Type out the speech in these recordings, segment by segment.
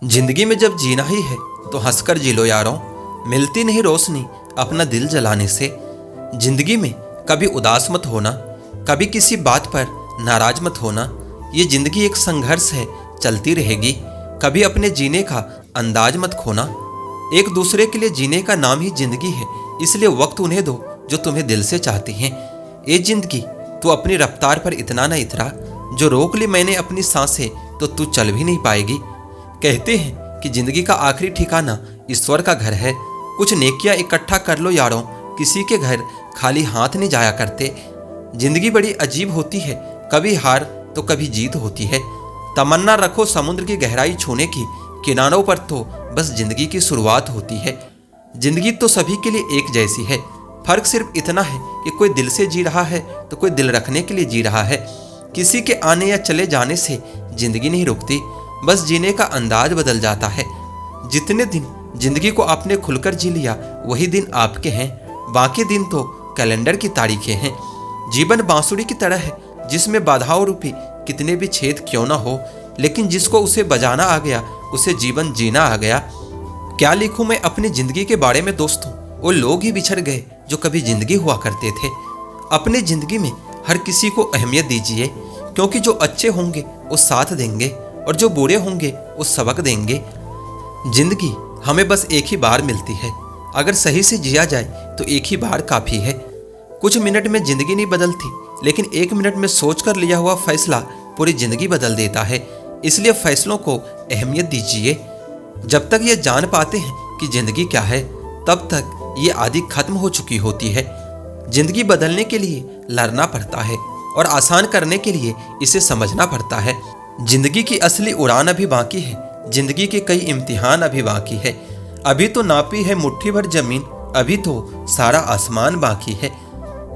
जिंदगी में जब जीना ही है तो हंसकर जी लो यारों। मिलती नहीं रोशनी अपना दिल जलाने से। जिंदगी में कभी उदास मत होना, कभी किसी बात पर नाराज मत होना। ये जिंदगी एक संघर्ष है, चलती रहेगी। कभी अपने जीने का अंदाज मत खोना। एक दूसरे के लिए जीने का नाम ही जिंदगी है, इसलिए वक्त उन्हें दो जो तुम्हें दिल से चाहती हैं। ए जिंदगी तू अपनी रफ्तार पर इतना न इतरा, जो रोक ली मैंने अपनी सांसें तो तू चल भी नहीं पाएगी। कहते हैं कि जिंदगी का आखिरी ठिकाना ईश्वर का घर है। कुछ नेकियां इकट्ठा कर लो यारों, किसी के घर खाली हाथ नहीं जाया करते। जिंदगी बड़ी अजीब होती है, कभी हार तो कभी जीत होती है। तमन्ना रखो समुद्र की गहराई छूने की, किनारों पर तो बस जिंदगी की शुरुआत होती है। जिंदगी तो सभी के लिए एक जैसी है, फर्क सिर्फ इतना है कि कोई दिल से जी रहा है तो कोई दिल रखने के लिए जी रहा है। किसी के आने या चले जाने से जिंदगी नहीं रुकती, बस जीने का अंदाज बदल जाता है। जितने दिन जिंदगी को आपने खुलकर जी लिया वही दिन आपके हैं, बाकी दिन तो कैलेंडर की तारीखें हैं। जीवन बांसुरी की तरह है जिसमें बाधाओं रूपी कितने भी छेद क्यों ना हो, लेकिन जिसको उसे बजाना आ गया उसे जीवन जीना आ गया। क्या लिखूं मैं अपनी जिंदगी के बारे में दोस्तों, वो लोग ही बिछड़ गए जो कभी जिंदगी हुआ करते थे। अपनी जिंदगी में हर किसी को अहमियत दीजिए, क्योंकि जो अच्छे होंगे वो साथ देंगे और जो बुरे होंगे वो सबक देंगे। जिंदगी हमें बस एक ही बार मिलती है, अगर सही से जिया जाए तो एक ही बार काफ़ी है। कुछ मिनट में जिंदगी नहीं बदलती, लेकिन एक मिनट में सोचकर लिया हुआ फैसला पूरी जिंदगी बदल देता है। इसलिए फैसलों को अहमियत दीजिए। जब तक ये जान पाते हैं कि जिंदगी क्या है, तब तक ये आदि खत्म हो चुकी होती है। जिंदगी बदलने के लिए लड़ना पड़ता है और आसान करने के लिए इसे समझना पड़ता है। जिंदगी की असली उड़ान अभी बाकी है, जिंदगी के कई इम्तिहान अभी बाकी है। अभी तो नापी है मुट्ठी भर जमीन, अभी तो सारा आसमान बाकी है।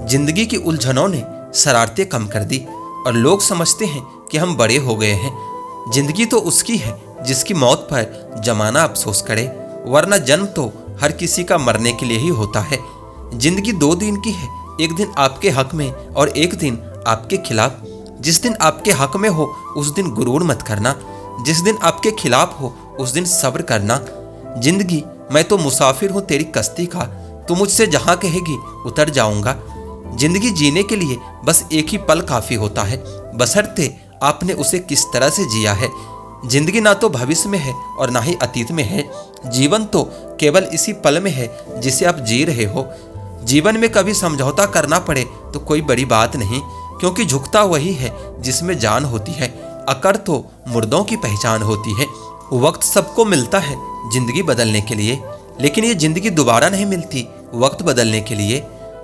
जिंदगी की उलझनों ने शरारतें कम कर दी और लोग समझते हैं कि हम बड़े हो गए हैं। जिंदगी तो उसकी है जिसकी मौत पर जमाना अफसोस करे, वरना जन्म तो हर किसी का मरने के लिए ही होता है। जिंदगी 2 दिन की है, एक दिन आपके हक में और एक दिन आपके खिलाफ। जिस दिन आपके हक में हो उस दिन गुरूर मत करना, जिस दिन आपके खिलाफ हो उस दिन सब्र करना। जिंदगी मैं तो मुसाफिर हूँ तेरी कश्ती का, तू मुझसे जहाँ कहेगी उतर जाऊंगा। जिंदगी जीने के लिए बस एक ही पल काफी होता है, बशर्ते आपने उसे किस तरह से जिया है। जिंदगी ना तो भविष्य में है और ना ही अतीत में है, जीवन तो केवल इसी पल में है जिसे आप जी रहे हो। जीवन में कभी समझौता करना पड़े तो कोई बड़ी बात नहीं, क्योंकि झुकता वही है जिसमें जान होती है, अकड़ तो मुर्दों की पहचान होती है। वक्त सबको मिलता है जिंदगी बदलने के लिए, लेकिन ये जिंदगी दोबारा नहीं मिलती वक्त बदलने के लिए।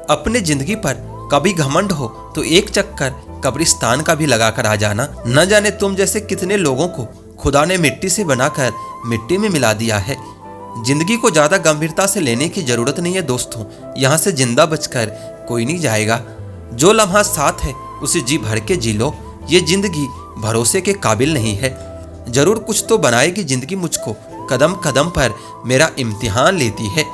अपने जिंदगी पर कभी घमंड हो तो एक चक्कर कब्रिस्तान का भी लगा कर आ जाना। न जाने तुम जैसे कितने लोगों को खुदा ने मिट्टी से बनाकर मिट्टी में मिला दिया है। जिंदगी को ज्यादा गंभीरता से लेने की जरूरत नहीं है दोस्तों, यहाँ से जिंदा बचकर कोई नहीं जाएगा। जो लम्हा साथ है उसे जी भर के जी लो, ये जिंदगी भरोसे के काबिल नहीं है। जरूर कुछ तो बनाएगी जिंदगी मुझको, कदम कदम पर मेरा इम्तिहान लेती है।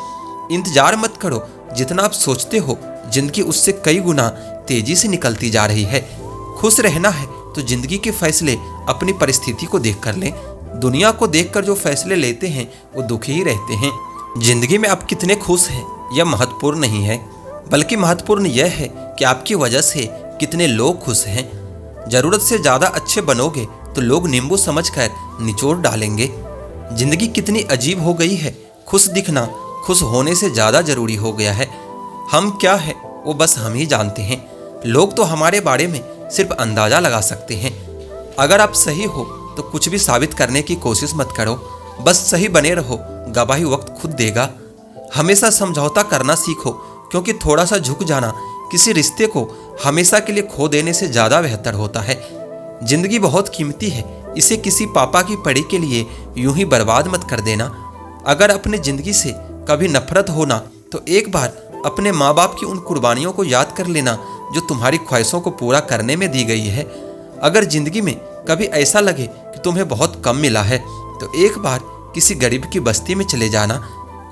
इंतजार मत करो, जितना आप सोचते हो जिंदगी उससे कई गुना तेजी से निकलती जा रही है। खुश रहना है तो जिंदगी के फैसले अपनी परिस्थिति को देख कर लें। दुनिया को देखकर जो फैसले लेते हैं वो दुखी ही रहते हैं। जिंदगी में आप कितने खुश हैं यह महत्वपूर्ण नहीं है, बल्कि महत्वपूर्ण यह है कि आपकी वजह से कितने लोग खुश हैं। जरूरत से ज्यादा अच्छे बनोगे तो लोग नींबू समझकर निचोड़ डालेंगे। जिंदगी कितनी अजीब हो गई है, खुश दिखना खुश होने से ज्यादा जरूरी हो गया है। हम क्या है वो बस हम ही जानते हैं, लोग तो हमारे बारे में सिर्फ अंदाजा लगा सकते हैं। अगर आप सही हो तो कुछ भी साबित करने की कोशिश मत करो, बस सही बने रहो, गवाही वक्त खुद देगा। हमेशा समझौता करना सीखो, क्योंकि थोड़ा सा झुक जाना किसी रिश्ते को हमेशा के लिए खो देने से ज्यादा बेहतर होता है। जिंदगी बहुत कीमती है, इसे किसी पापा की पड़ी के लिए यूं ही बर्बाद मत कर देना। अगर अपने जिंदगी से कभी नफरत होना तो एक बार अपने माँ बाप की उन कुर्बानियों को याद कर लेना जो तुम्हारी ख्वाहिशों को पूरा करने में दी गई है। अगर जिंदगी में कभी ऐसा लगे कि तुम्हें बहुत कम मिला है तो एक बार किसी गरीब की बस्ती में चले जाना।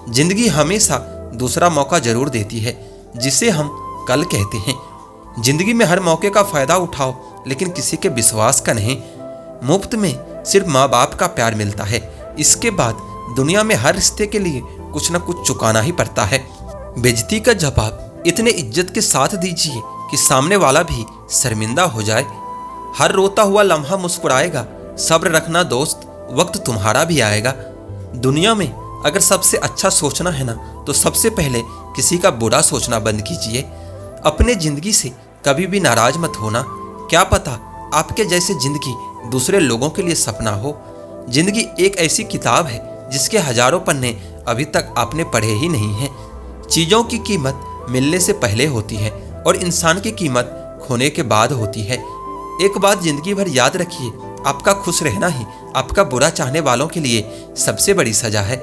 जिंदगी हमेशा दूसरा मौका जरूर देती है, जिसे हम कल कहते हैं। जिंदगी में हर मौके का फायदा उठाओ, लेकिन किसी के विश्वास का नहीं। मुफ्त में सिर्फ माँ बाप का प्यार मिलता है, इसके बाद दुनिया में हर रिश्ते के लिए कुछ न कुछ चुकाना ही पड़ता है। बेइज्जती का जवाब इतने इज्जत के साथ दीजिए कि सामने वाला भी शर्मिंदा हो जाए। हर रोता हुआ लम्हा मुस्कुराएगा। सब्र रखना दोस्त, वक्त तुम्हारा भी आएगा। दुनिया में अगर सबसे अच्छा सोचना है ना, तो सबसे पहले किसी का बुरा सोचना बंद कीजिए। अपने जिंदगी से कभी भी नाराज मत होना। क्या पता आपके जैसे जिंदगी दूसरे लोगों के लिए सपना हो। जिंदगी एक ऐसी किताब है जिसके हजारों पन्ने अभी तक आपने पढ़े ही नहीं हैं। चीज़ों की कीमत मिलने से पहले होती है और इंसान की कीमत खोने के बाद होती है। एक बात जिंदगी भर याद रखिए, आपका खुश रहना ही आपका बुरा चाहने वालों के लिए सबसे बड़ी सजा है।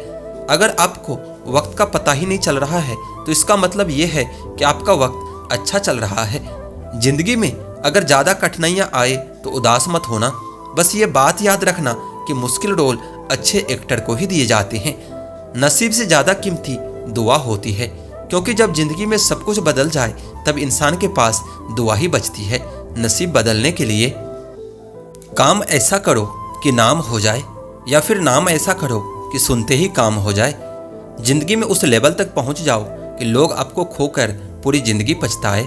अगर आपको वक्त का पता ही नहीं चल रहा है तो इसका मतलब ये है कि आपका वक्त अच्छा चल रहा है। जिंदगी में अगर ज़्यादा कठिनाइयाँ आए तो उदास मत होना। बस ये बात याद रखना कि मुश्किल रोल अच्छे एक्टर को ही दिए जाते हैं। नसीब से ज़्यादा कीमती दुआ होती है, क्योंकि जब जिंदगी में सब कुछ बदल जाए तब इंसान के पास दुआ ही बचती है नसीब बदलने के लिए। काम ऐसा करो कि नाम हो जाए, या फिर नाम ऐसा करो कि सुनते ही काम हो जाए। जिंदगी में उस लेवल तक पहुंच जाओ कि लोग आपको खोकर पूरी जिंदगी पछताए।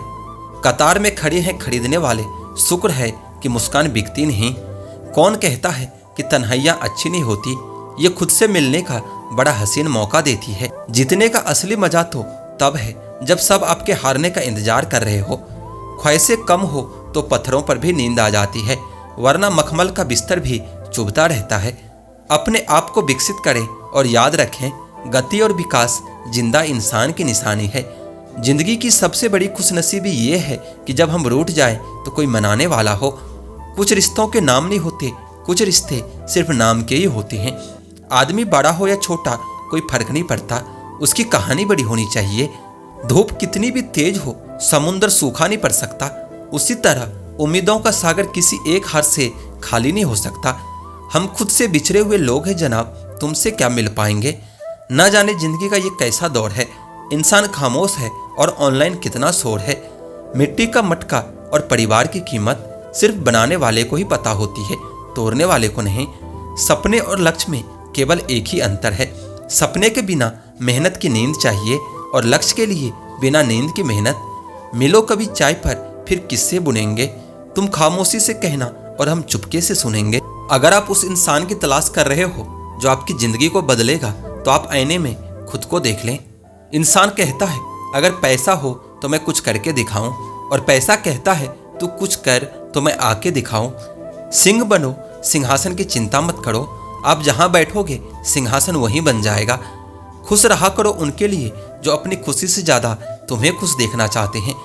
कतार में खड़े हैं खरीदने वाले, शुक्र है कि मुस्कान बिकती नहीं। कौन कहता है कि तन्हाइयाँ अच्छी नहीं होती, ये खुद से मिलने का बड़ा हसीन मौका देती है। जीतने का असली मजा तो तब है जब सब आपके हारने का इंतजार कर रहे हो। ख्वाहिशें कम हो तो पत्थरों पर भी नींद आ जाती है, वरना मखमल का बिस्तर भी चुभता रहता है। अपने आप को विकसित करें और याद रखें, गति और विकास जिंदा इंसान की निशानी है। जिंदगी की सबसे बड़ी खुशनसीबी ये है कि जब हम रूठ जाएं तो कोई मनाने वाला हो। कुछ रिश्तों के नाम नहीं होते, कुछ रिश्ते सिर्फ नाम के ही होते हैं। आदमी बड़ा हो या छोटा कोई फर्क नहीं पड़ता, उसकी कहानी बड़ी होनी चाहिए। धूप कितनी भी तेज हो, समुंदर सूखा नहीं पड़ सकता। उसी तरह उम्मीदों का सागर किसी एक हाथ से खाली नहीं हो सकता। हम खुद से बिछड़े हुए लोग हैं जनाब, तुमसे क्या मिल पाएंगे। न जाने जिंदगी का ये कैसा दौर है, इंसान खामोश है और ऑनलाइन कितना शोर है। मिट्टी का मटका और परिवार की कीमत सिर्फ बनाने वाले को ही पता होती है, तोड़ने वाले को नहीं। सपने और लक्ष्य में केवल एक ही अंतर है, सपने के बिना मेहनत की नींद चाहिए और लक्ष्य के लिए बिना नींद की मेहनत। मिलो कभी चाय पर फिर किससे बुनेंगे, तुम खामोशी से कहना और हम चुपके से सुनेंगे। अगर आप उस इंसान की तलाश कर रहे हो जो आपकी जिंदगी को बदलेगा, तो आप आईने में खुद को देख लें। इंसान कहता है अगर पैसा हो तो मैं कुछ करके दिखाऊं, और पैसा कहता है तू कुछ कर तो मैं आके दिखाऊं। सिंह बनो, सिंहासन की चिंता मत करो, आप जहां बैठोगे सिंहासन वहीं बन जाएगा। खुश रहा करो उनके लिए जो अपनी खुशी से ज़्यादा तुम्हें खुश देखना चाहते हैं।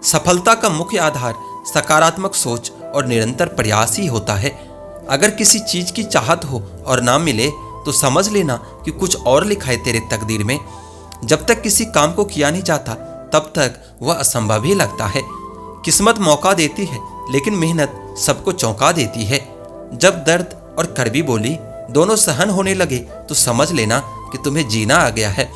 सफलता का मुख्य आधार सकारात्मक सोच और निरंतर प्रयास ही होता है। अगर किसी चीज़ की चाहत हो और ना मिले तो समझ लेना कि कुछ और लिखा है तेरे तकदीर में। जब तक किसी काम को किया नहीं जाता तब तक वह असंभव ही लगता है। किस्मत मौका देती है लेकिन मेहनत सबको चौंका देती है। जब दर्द और कड़वी बोली दोनों सहन होने लगे तो समझ लेना कि तुम्हें जीना आ गया है।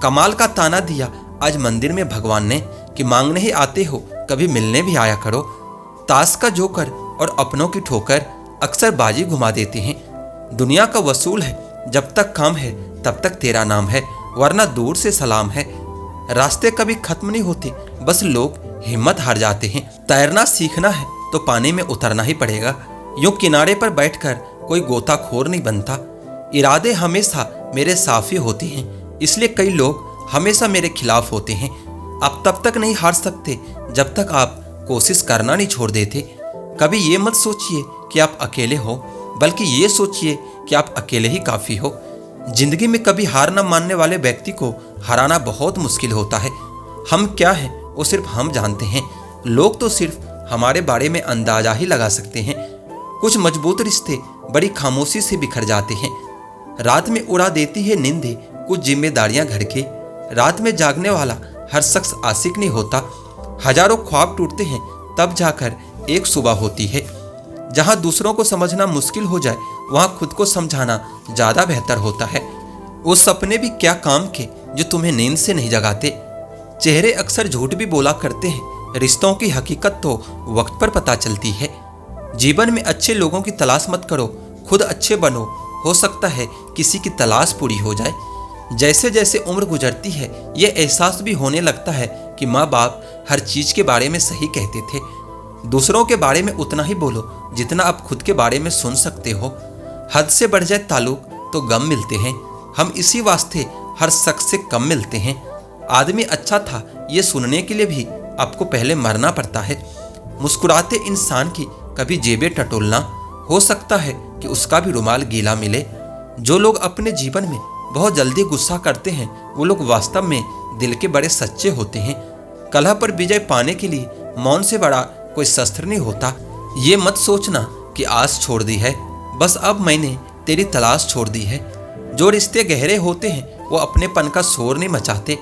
कमाल का ताना दिया आज मंदिर में भगवान ने कि मांगने ही आते हो, कभी मिलने भी आया करो। ताश का जोकर और अपनों की ठोकर अक्सर बाजी घुमा देते हैं। दुनिया का वसूल है, जब तक काम है तब तक तेरा नाम है, वरना दूर से सलाम है। रास्ते कभी खत्म नहीं होते, बस लोग हिम्मत हार जाते हैं। तैरना सीखना है तो पानी में उतरना ही पड़ेगा। यूं किनारे पर बैठकर कोई गोताखोर नहीं बनता। इरादे हमेशा मेरे साफ ही होते हैं, इसलिए कई लोग हमेशा मेरे खिलाफ होते हैं। आप तब तक नहीं हार सकते जब तक आप कोशिश करना नहीं छोड़ देते। कभी ये मत सोचिए कि आप अकेले हो, बल्कि ये सोचिए कि आप अकेले ही काफ़ी हो। जिंदगी में कभी हार न मानने वाले व्यक्ति को हराना बहुत मुश्किल होता है। हम क्या हैं वो सिर्फ हम जानते हैं, लोग तो सिर्फ हमारे बारे में अंदाजा ही लगा सकते हैं। कुछ मजबूत रिश्ते बड़ी खामोशी से बिखर जाते हैं। रात में उड़ा देती है नींदें कुछ जिम्मेदारियां घर के। रात में जागने वाला हर शख्स आशिक नहीं होता। हजारों ख्वाब टूटते हैं तब जाकर एक सुबह होती है। जहां दूसरों को समझना मुश्किल हो जाए वहां खुद को समझाना ज़्यादा बेहतर होता है। वो सपने भी क्या काम के जो तुम्हें नींद से नहीं जगाते। चेहरे अक्सर झूठ भी बोला करते हैं, रिश्तों की हकीकत तो वक्त पर पता चलती है। जीवन में अच्छे लोगों की तलाश मत करो, खुद अच्छे बनो, हो सकता है किसी की तलाश पूरी हो जाए। जैसे जैसे उम्र गुजरती है ये एहसास भी होने लगता है कि माँ बाप हर चीज़ के बारे में सही कहते थे। दूसरों के बारे में उतना ही बोलो जितना आप खुद के बारे में सुन सकते हो। हद से बढ़ जाए ताल्लुक तो गम मिलते हैं। हम इसी वास्ते हर शख्स से कम मिलते हैं। आदमी अच्छा था ये सुनने के लिए भी आपको पहले मरना पड़ता है। मुस्कुराते इंसान की कभी जेबें टटोलना, हो सकता है कि उसका भी रुमाल गीला मिले। जो लोग अपने जीवन में बहुत जल्दी गुस्सा करते हैं वो लोग वास्तव में दिल के बड़े सच्चे होते हैं। कलह पर विजय पाने के लिए मौन से बड़ा कोई शस्त्र नहीं होता। ये मत सोचना कि आस छोड़ दी है, बस अब मैंने तेरी तलाश छोड़ दी है। जो रिश्ते गहरे होते हैं वो अपनेपन का शोर नहीं मचाते।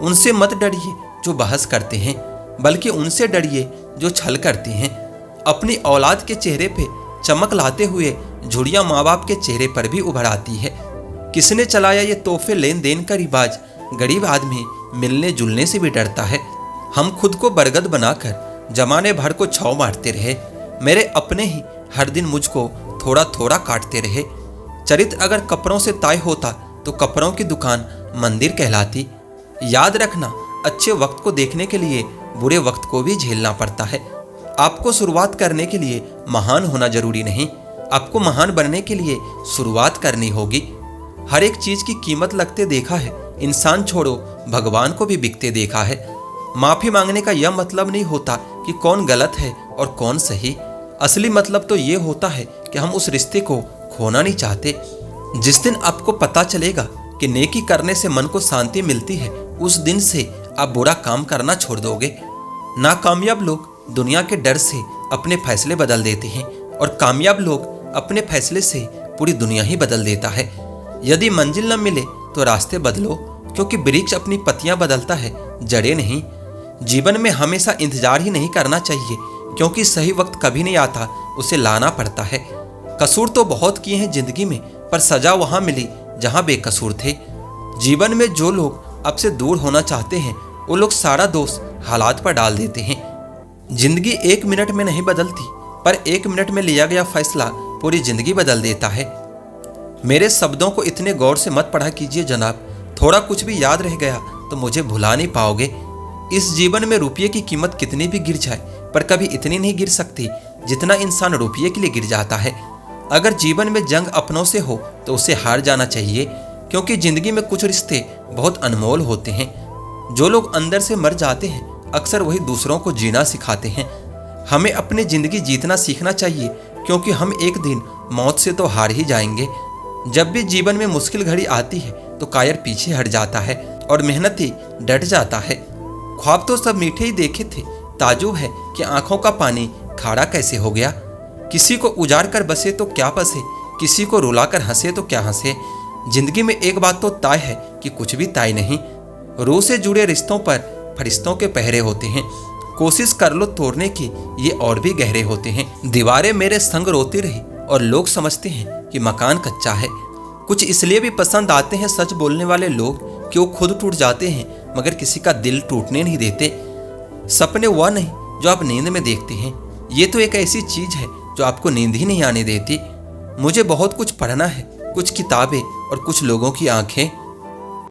उनसे मत डरिए जो बहस करते हैं, बल्कि उनसे डरिए जो छल करते हैं। अपनी औलाद के चेहरे पे चमक लाते हुए झुर्रियाँ माँ बाप के चेहरे पर भी उभर आती है। किसने चलाया ये तोहफे लेन देन का रिवाज? गरीब आदमी मिलने जुलने से भी डरता है। हम खुद को बरगद बनाकर जमाने भर को छाव मारते रहे। मेरे अपने ही हर दिन मुझको थोड़ा थोड़ा काटते रहे। चरित्र अगर कपड़ों से तय होता तो कपड़ों की दुकान मंदिर कहलाती। याद रखना, अच्छे वक्त को देखने के लिए बुरे वक्त को भी झेलना पड़ता है। आपको शुरुआत करने के लिए महान होना जरूरी नहीं, आपको महान बनने के लिए शुरुआत करनी होगी। हर एक चीज की कीमत लगते देखा है, इंसान छोड़ो भगवान को भी बिकते देखा है। माफी मांगने का यह मतलब नहीं होता कि कौन गलत है और कौन सही। असली मतलब तो ये होता है कि हम उस रिश्ते को खोना नहीं चाहते। जिस दिन आपको पता चलेगा कि नेकी करने से मन को शांति मिलती है, उस दिन से आप बुरा काम करना छोड़ दोगे। नाकामयाब लोग दुनिया के डर से अपने फैसले बदल देते हैं और कामयाब लोग अपने फैसले से पूरी दुनिया ही बदल देता है। यदि मंजिल न मिले तो रास्ते बदलो, क्योंकि वृक्ष अपनी पत्तियां बदलता है, जड़ें नहीं। जीवन में हमेशा इंतजार ही नहीं करना चाहिए, क्योंकि सही वक्त कभी नहीं आता, उसे लाना पड़ता है। कसूर तो बहुत किए हैं जिंदगी में, पर सजा वहां मिली जहां बेकसूर थे। जीवन में जो लोग आपसे दूर होना चाहते हैं वो लोग सारा दोष हालात पर डाल देते हैं। जिंदगी 1 मिनट में नहीं बदलती, पर 1 मिनट में लिया गया फैसला पूरी जिंदगी बदल देता है। मेरे शब्दों को इतने गौर से मत पढ़ा कीजिए जनाब। थोड़ा कुछ भी याद रह गया तो मुझे भुला नहीं पाओगे। इस जीवन में रुपये की कीमत कितनी भी गिर जाए, पर कभी इतनी नहीं गिर सकती जितना इंसान रुपये के लिए गिर जाता है। अगर जीवन में जंग अपनों से हो तो उसे हार जाना चाहिए, क्योंकि जिंदगी में कुछ रिश्ते बहुत अनमोल होते हैं। जो लोग अंदर से मर जाते हैं अक्सर वही दूसरों को जीना सिखाते हैं। हमें अपनी जिंदगी जीतना सीखना चाहिए, क्योंकि हम एक दिन मौत से तो हार ही जाएंगे। जब भी जीवन में मुश्किल घड़ी आती है तो कायर पीछे हट जाता है और मेहनती डट जाता है। ख्वाब तो सब मीठे ही देखे थे, ताजुब है कि आंखों का पानी खारा कैसे हो गया। किसी को उजाड़ कर बसे तो क्या बसे, किसी को रुलाकर हंसे तो क्या हंसे। जिंदगी में एक बात तो तय है कि कुछ भी तय नहीं। रूह से जुड़े रिश्तों पर फरिश्तों के पहरे होते हैं। कोशिश कर लो तोड़ने की, ये और भी गहरे होते हैं। दीवारें मेरे संग रोती रही और लोग समझते हैं कि मकान कच्चा है। कुछ इसलिए भी पसंद आते हैं सच बोलने वाले लोग कि वो खुद टूट जाते हैं मगर किसी का दिल टूटने नहीं देते। सपने वह नहीं जो आप नींद में देखते हैं, ये तो एक ऐसी चीज है जो आपको नींद ही नहीं आने देती। मुझे बहुत कुछ पढ़ना है, कुछ किताबें और कुछ लोगों की आंखें।